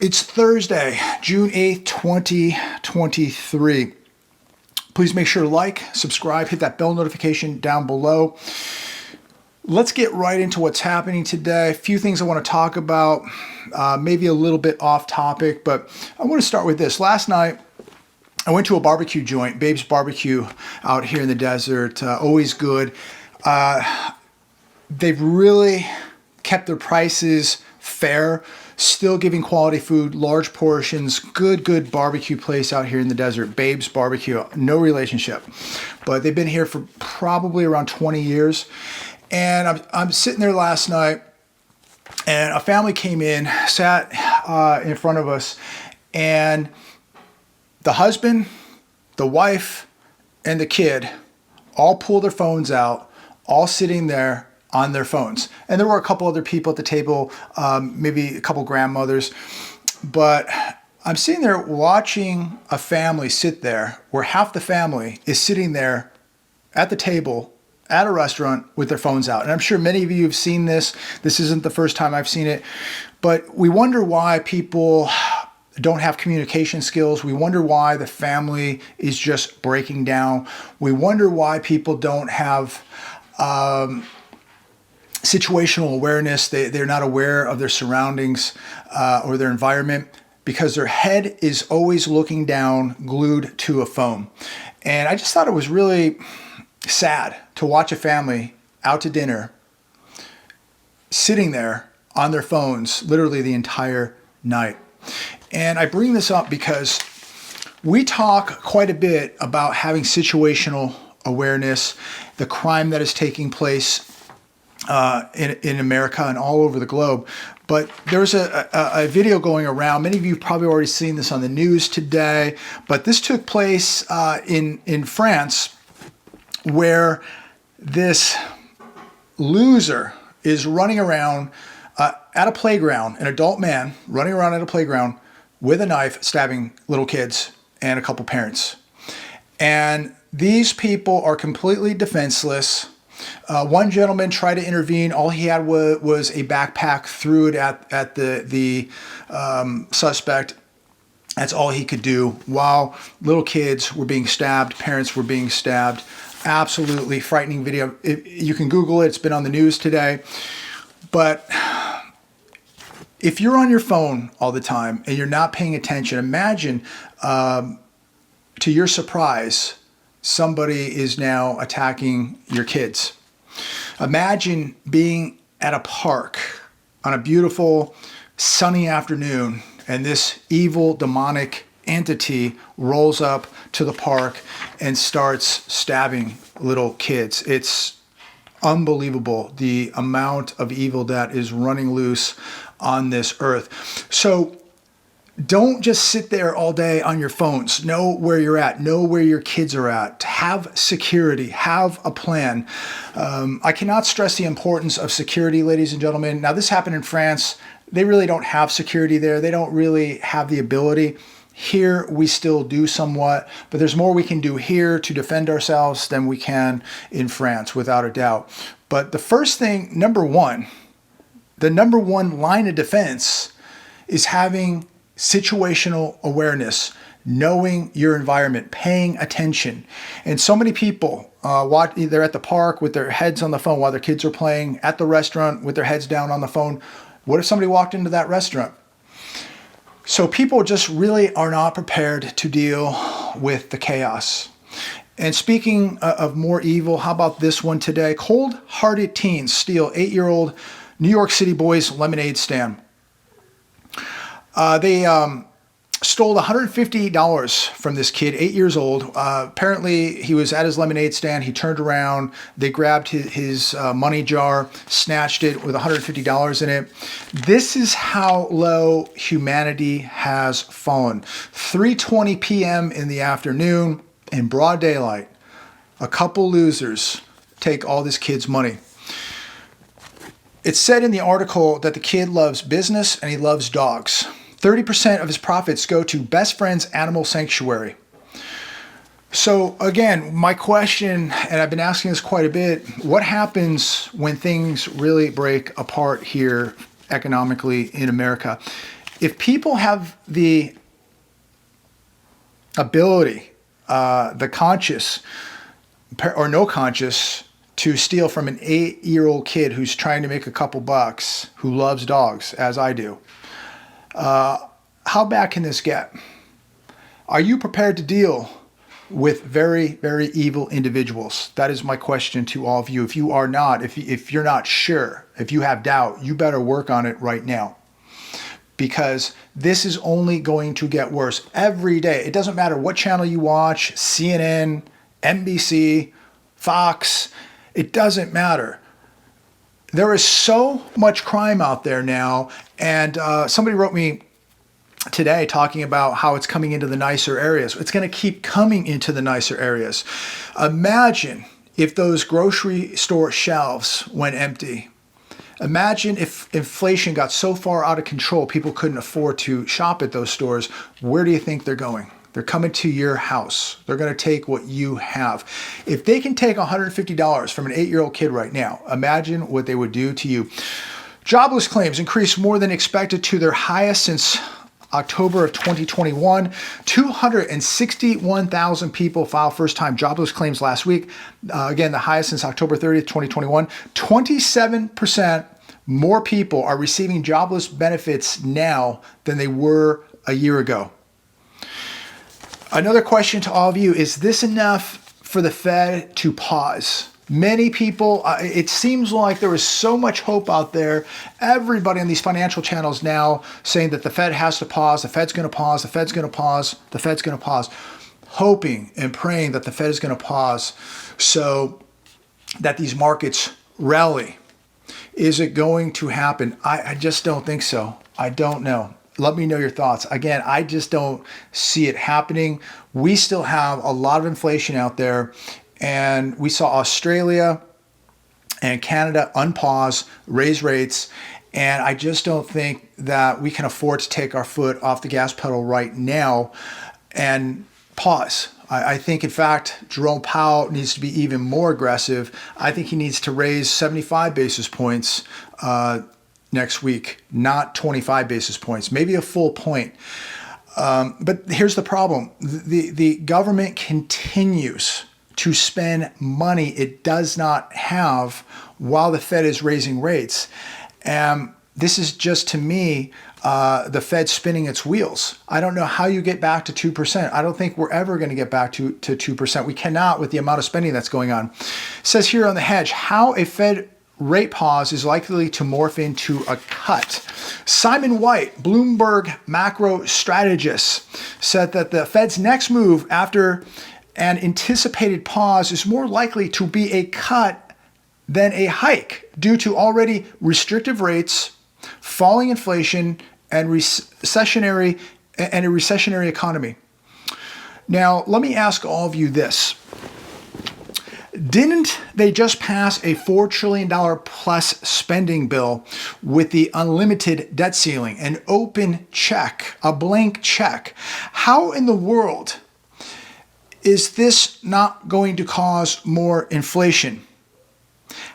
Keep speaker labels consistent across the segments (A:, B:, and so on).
A: It's Thursday, June 8th, 2023. Please make sure to like, subscribe, hit that bell notification down below. Let's get right into what's happening today. A few things I want to talk about, maybe a little bit off topic, but I want to start with this. Last night, I went to a barbecue joint, Babe's Barbecue out here in the desert, always good. They've really kept their prices fair, still giving quality food, large portions, good barbecue place out here in the desert, Babe's Barbecue, no relationship. But they've been here for probably around 20 years. And I'm sitting there last night, and a family came in, sat in front of us, and the husband, the wife, and the kid all pulled their phones out, all sitting there on their phones. And there were a couple other people at the table, maybe a couple grandmothers. But I'm sitting there watching a family sit there where half the family is sitting there at the table at a restaurant with their phones out. And I'm sure many of you have seen this. This isn't the first time I've seen it. But we wonder why people don't have communication skills. We wonder why the family is just breaking down. We wonder why people don't have situational awareness. They're not aware of their surroundings or their environment because their head is always looking down, glued to a phone. And I just thought it was really sad to watch a family out to dinner sitting there on their phones literally the entire night. And I bring this up because we talk quite a bit about having situational awareness, the crime that is taking place in America and all over the globe. But there's a video going around. Many of you have probably already seen this on the news today, but this took place in France, where this loser is running around at a playground, an adult man running around at a playground with a knife, stabbing little kids and a couple parents. And these people are completely defenseless. One gentleman tried to intervene. All he had was a backpack, threw it at the suspect. That's all he could do, while little kids were being stabbed, parents were being stabbed. Absolutely frightening video. You can Google it. It's been on the news today. But if you're on your phone all the time and you're not paying attention, imagine, to your surprise, somebody is now attacking your kids. Imagine being at a park on a beautiful sunny afternoon and this evil demonic entity rolls up to the park and starts stabbing little kids. It's unbelievable the amount of evil that is running loose on this earth. So don't just sit there all day on your phones. Know where you're at. Know where your kids are at. Have security. Have a plan. I cannot stress the importance of security, ladies and gentlemen. Now, this happened in France. They really don't have security there. They don't really have the ability. Here, we still do somewhat, but there's more we can do here to defend ourselves than we can in France, without a doubt. But the first thing, the number one line of defense is having situational awareness, knowing your environment, paying attention. And so many people, they're at the park with their heads on the phone while their kids are playing, at the restaurant with their heads down on the phone. What if somebody walked into that restaurant? So people just really are not prepared to deal with the chaos. And speaking of more evil, how about this one today? Cold-hearted teens steal 8-year-old New York City boy's lemonade stand. They stole $150 from this kid, 8 years old. Apparently, he was at his lemonade stand. He turned around. They grabbed his money jar, snatched it with $150 in it. This is how low humanity has fallen. 3:20 p.m. in the afternoon, in broad daylight, a couple losers take all this kid's money. It said in the article that the kid loves business and he loves dogs. 30% of his profits go to Best Friends Animal Sanctuary. So again, my question, and I've been asking this quite a bit, what happens when things really break apart here economically in America? if people have the ability, the conscious or no conscious, to steal from an 8-year-old kid who's trying to make a couple bucks, who loves dogs, as I do, how bad can this get? Are you prepared to deal with very, very evil individuals? That is my question to all of you. If you are not, if you're not sure, if you have doubt, you better work on it right now, because this is only going to get worse every day. It doesn't matter what channel you watch, CNN, NBC, Fox, it doesn't matter. There is so much crime out there now. And somebody wrote me today talking about how it's coming into the nicer areas. It's going to keep coming into the nicer areas. Imagine if those grocery store shelves went empty. Imagine if inflation got so far out of control, people couldn't afford to shop at those stores. Where do you think they're going? They're coming to your house. They're going to take what you have. If they can take $150 from an 8-year-old kid right now, imagine what they would do to you. Jobless claims increased more than expected to their highest since October of 2021. 261,000 people filed first-time jobless claims last week. Again, the highest since October 30th, 2021. 27% more people are receiving jobless benefits now than they were a year ago. Another question to all of you, is this enough for the Fed to pause? Many people, it seems like there is so much hope out there. Everybody on these financial channels now saying that the Fed has to pause, the Fed's going to pause, the Fed's going to pause, the Fed's going to pause, hoping and praying that the Fed is going to pause so that these markets rally. Is it going to happen? I just don't think so. I don't know. Let me know your thoughts. Again, I just don't see it happening. We still have a lot of inflation out there, and we saw Australia and Canada unpause, raise rates, and I just don't think that we can afford to take our foot off the gas pedal right now and pause. I think, in fact, Jerome Powell needs to be even more aggressive. I think he needs to raise 75 basis points next week, not 25 basis points, maybe a full point. But here's the problem. The government continues to spend money it does not have while the Fed is raising rates. And this is just, to me, the Fed spinning its wheels. I don't know how you get back to 2%. I don't think we're ever going to get back to 2%. We cannot, with the amount of spending that's going on. It says here on the Hedge, how a Fed rate pause is likely to morph into a cut. Simon White, Bloomberg macro strategist, said that the Fed's next move after an anticipated pause is more likely to be a cut than a hike due to already restrictive rates, falling inflation, and a recessionary economy. Now, let me ask all of you this. Didn't they just pass a $4 trillion plus spending bill with the unlimited debt ceiling, an open check, a blank check? How in the world is this not going to cause more inflation?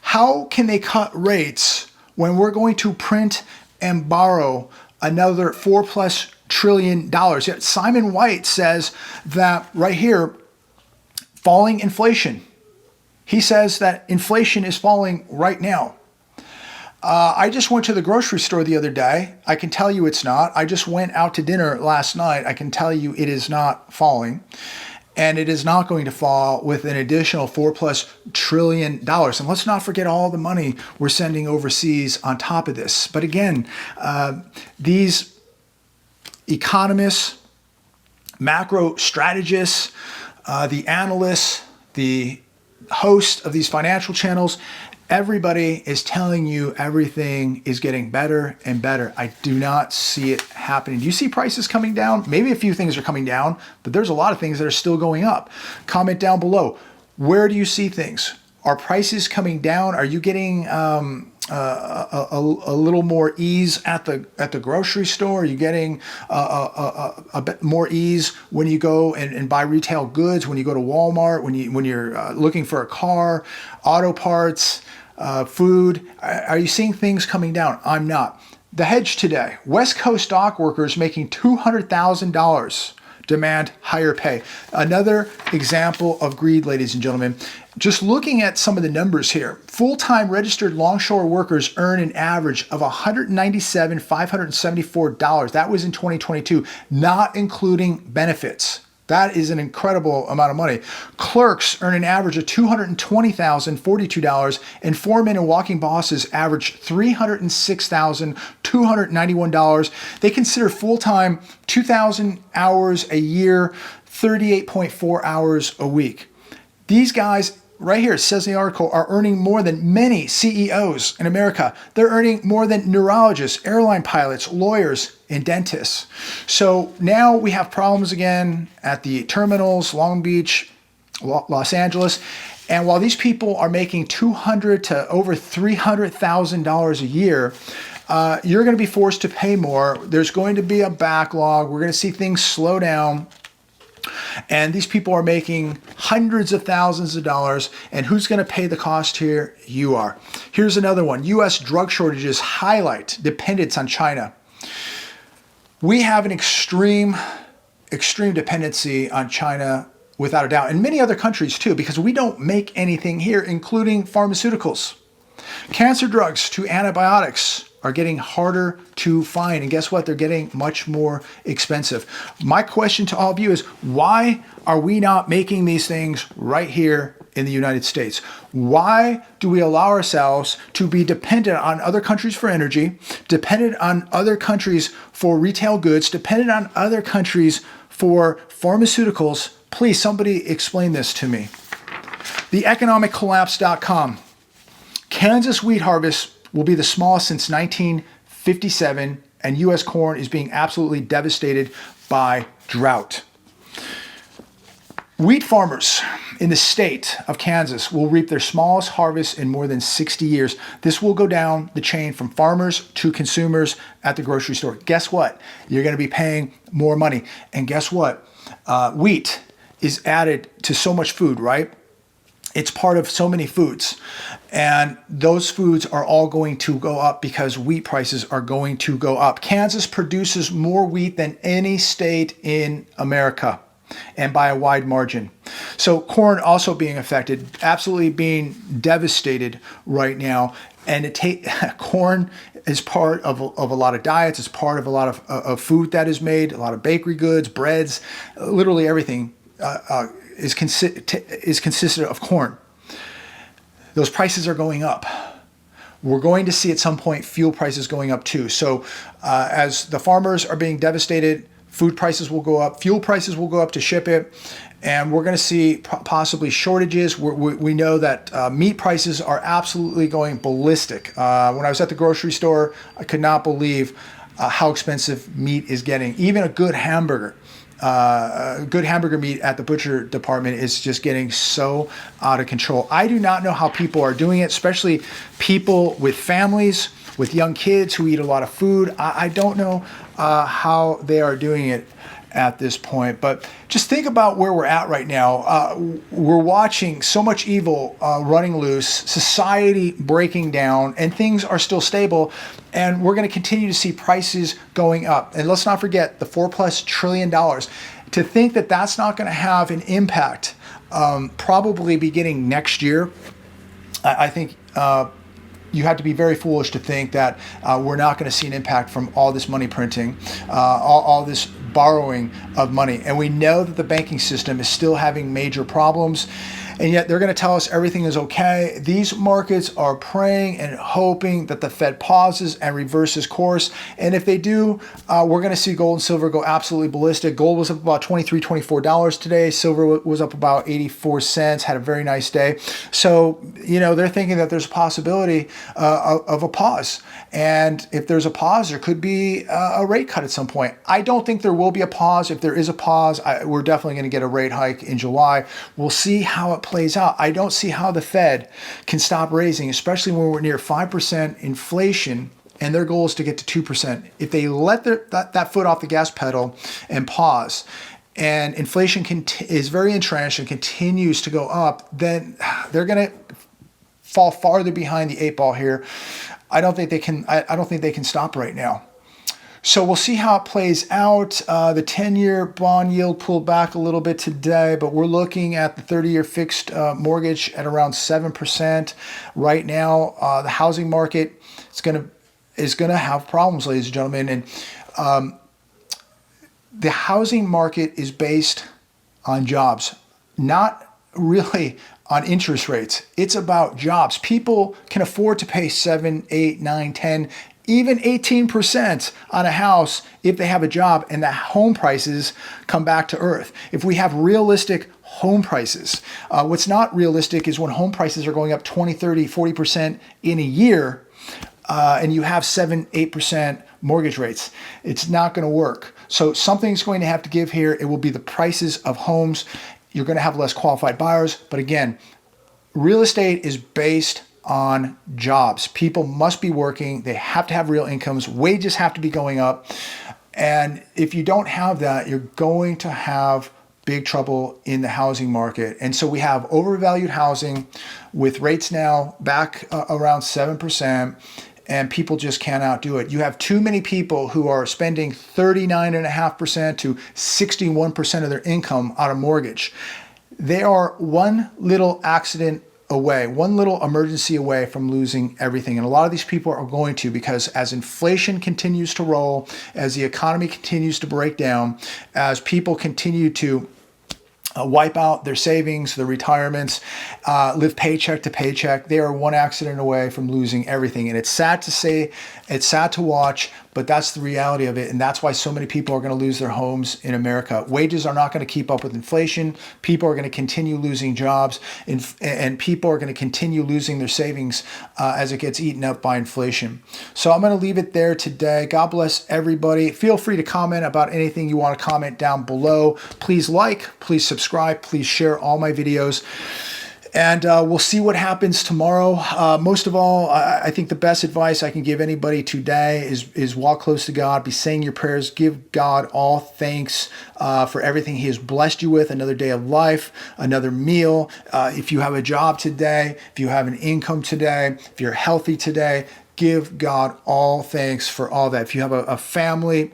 A: How can they cut rates when we're going to print and borrow another $4+ trillion? Yet Simon White says that right here, falling inflation. He says that inflation is falling right now. I just went to the grocery store the other day. I can tell you it's not. I just went out to dinner last night. I can tell you it is not falling. And it is not going to fall with an additional $4+ trillion. And let's not forget all the money we're sending overseas on top of this. But again, these economists, macro strategists, the analysts, the host of these financial channels, everybody is telling you everything is getting better and better. I do not see it happening. Do you see prices coming down? Maybe a few things are coming down, but there's a lot of things that are still going up. Comment down below. Where do you see things? Are prices coming down? Are you getting a little more ease at the grocery store? Are you getting a bit more ease when you go and buy retail goods? When you go to Walmart? When you're looking for a car, auto parts, food? Are you seeing things coming down? I'm not. The hedge today, West Coast dock workers making $200,000 demand higher pay. Another example of greed, ladies and gentlemen. Just looking at some of the numbers here, full-time registered longshore workers earn an average of $197,574. That was in 2022, not including benefits. That is an incredible amount of money. Clerks earn an average of $220,042, and foremen and walking bosses average $306,291. They consider full-time 2,000 hours a year, 38.4 hours a week. These guys, right here, it says in the article, are earning more than many CEOs in America. They're earning more than neurologists, airline pilots, lawyers, and dentists. So now we have problems again at the terminals, Long Beach, Los Angeles. And while these people are making $200,000 to over $300,000 a year, you're going to be forced to pay more. There's going to be a backlog. We're going to see things slow down. And these people are making hundreds of thousands of dollars. And who's going to pay the cost here? You are. Here's another one. U.S. drug shortages highlight dependence on China. We have an extreme dependency on China, without a doubt, and many other countries too, because we don't make anything here, including pharmaceuticals. Cancer drugs to antibiotics are getting harder to find. And guess what? They're getting much more expensive. My question to all of you is, why are we not making these things right here in the United States? Why do we allow ourselves to be dependent on other countries for energy, dependent on other countries for retail goods, dependent on other countries for pharmaceuticals? Please, somebody explain this to me. TheEconomicCollapse.com. Kansas wheat harvest will be the smallest since 1957, and U.S. corn is being absolutely devastated by drought. Wheat farmers in the state of Kansas will reap their smallest harvest in more than 60 years. This will go down the chain from farmers to consumers at the grocery store. Guess what? You're going to be paying more money. And guess what? Wheat is added to so much food, right? It's part of so many foods, and those foods are all going to go up because wheat prices are going to go up. Kansas produces more wheat than any state in America, and by a wide margin. So corn also being affected, absolutely being devastated right now. And corn is part of a lot of diets. It's part of a lot of food that is made, a lot of bakery goods, breads, literally everything is consistent of corn. Those prices are going up. We're going to see at some point fuel prices going up too. So as the farmers are being devastated, food prices will go up, fuel prices will go up to ship it, and we're going to see possibly shortages. We know that meat prices are absolutely going ballistic. When I was at the grocery store, I could not believe how expensive meat is getting. Even a good hamburger meat at the butcher department is just getting so out of control. I do not know how people are doing it, especially people with families, with young kids who eat a lot of food. I don't know how they are doing it at this point, but just think about where we're at right now. We're watching so much evil running loose, society breaking down, and things are still stable. And we're going to continue to see prices going up. And let's not forget the $4+ trillion. To think that that's not going to have an impact, probably beginning next year, I think you have to be very foolish to think that we're not going to see an impact from all this money printing, all this borrowing of money. And we know that the banking system is still having major problems. And yet they're going to tell us everything is okay. These markets are praying and hoping that the Fed pauses and reverses course. And if they do, we're going to see gold and silver go absolutely ballistic. Gold was up about $23, $24 today. Silver was up about 84 cents, had a very nice day. So, they're thinking that there's a possibility of a pause. And if there's a pause, there could be a rate cut at some point. I don't think there will be a pause. If there is a pause, we're definitely going to get a rate hike in July. We'll see how it plays out. I don't see how the Fed can stop raising, especially when we're near 5% inflation, and their goal is to get to 2%. If they let that foot off the gas pedal and pause, and inflation is very entrenched and continues to go up, then they're going to fall farther behind the 8 ball here. I don't think they can. I don't think they can stop right now. So we'll see how it plays out. The 10-year bond yield pulled back a little bit today, but we're looking at the 30-year fixed mortgage at around 7% right now. The housing market is going to have problems, ladies and gentlemen, and the housing market is based on jobs, not really on interest rates. It's about jobs. People can afford to pay 7, 8, 9, 10, even 18% on a house if they have a job and the home prices come back to earth. If we have realistic home prices, what's not realistic is when home prices are going up 20, 30, 40% in a year, and you have 7, 8% mortgage rates. It's not going to work. So something's going to have to give here. It will be the prices of homes. You're going to have less qualified buyers. But again, real estate is based on jobs. People must be working. They have to have real incomes. Wages have to be going up. And if you don't have that, you're going to have big trouble in the housing market. And so we have overvalued housing with rates now back around 7%, and people just can't outdo it. You have too many people who are spending 39.5% to 61% of their income on a mortgage. They are one little accident away, one little emergency away from losing everything. And a lot of these people are going to, because as inflation continues to roll, as the economy continues to break down, as people continue to wipe out their savings, their retirements, live paycheck to paycheck, they are one accident away from losing everything. And it's sad to say, it's sad to watch, but that's the reality of it. And that's why so many people are going to lose their homes in America. Wages are not going to keep up with inflation. People are going to continue losing jobs, and people are going to continue losing their savings as it gets eaten up by inflation. So I'm going to leave it there today. God bless everybody. Feel free to comment about anything you want to comment down below. Please like, please subscribe, please share all my videos. And we'll see what happens tomorrow. Most of all, I think the best advice I can give anybody today is walk close to God, be saying your prayers, give God all thanks for everything He has blessed you with, another day of life, another meal. If you have a job today, if you have an income today, if you're healthy today, give God all thanks for all that. If you have a family,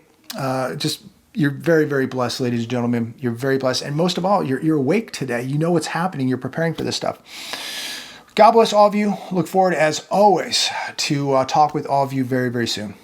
A: you're very, very blessed, ladies and gentlemen. You're very blessed. And most of all, you're awake today. You know what's happening. You're preparing for this stuff. God bless all of you. Look forward, as always, to talk with all of you very, very soon.